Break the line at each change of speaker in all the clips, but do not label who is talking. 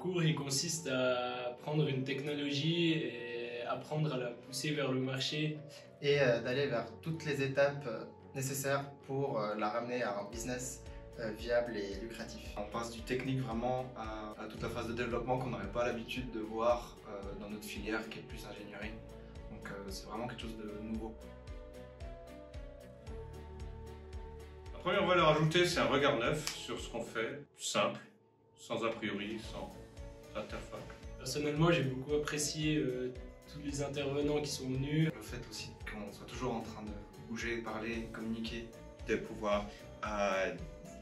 cours il consiste à prendre une technologie et apprendre à la pousser vers le marché.
Et d'aller vers toutes les étapes nécessaires pour la ramener à un business viable et lucratif.
On passe du technique vraiment à toute la phase de développement qu'on n'aurait pas l'habitude de voir dans notre filière qui est plus ingénierie. Donc c'est vraiment quelque chose de nouveau.
La première valeur ajoutée, c'est un regard neuf sur ce qu'on fait, simple, sans a priori, sans interface.
Personnellement, j'ai beaucoup apprécié tous les intervenants qui sont venus.
Le fait aussi qu'on soit toujours en train de bouger, parler, communiquer.
De pouvoir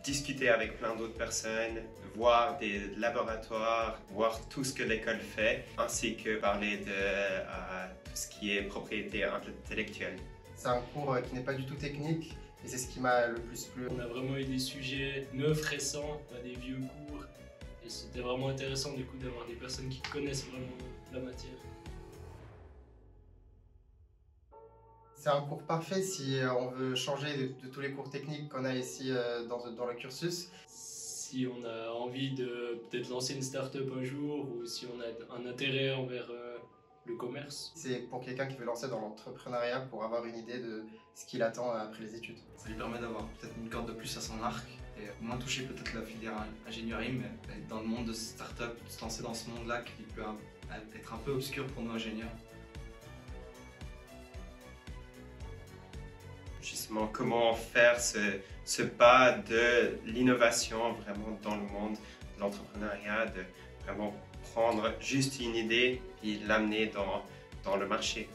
discuter avec plein d'autres personnes, voir des laboratoires, voir tout ce que l'école fait, ainsi que parler de tout ce qui est propriété intellectuelle.
C'est un cours qui n'est pas du tout technique et c'est ce qui m'a le plus plu.
On a vraiment eu des sujets neufs, récents, pas des vieux cours. Et c'était vraiment intéressant du coup d'avoir des personnes qui connaissent vraiment la matière.
C'est un cours parfait si on veut changer de tous les cours techniques qu'on a ici dans le cursus.
Si on a envie de peut-être lancer une start-up un jour ou si on a un intérêt envers le commerce.
C'est pour quelqu'un qui veut lancer dans l'entrepreneuriat pour avoir une idée de ce qu'il attend après les études.
Ça lui permet d'avoir peut-être une corde de plus à son arc et moins toucher peut-être la filière ingénierie, mais dans le monde de start-up, se lancer dans ce monde-là qui peut être un peu obscur pour nous ingénieurs.
Justement, comment faire ce pas de l'innovation vraiment dans le monde de l'entrepreneuriat, de vraiment prendre juste une idée et l'amener dans le marché.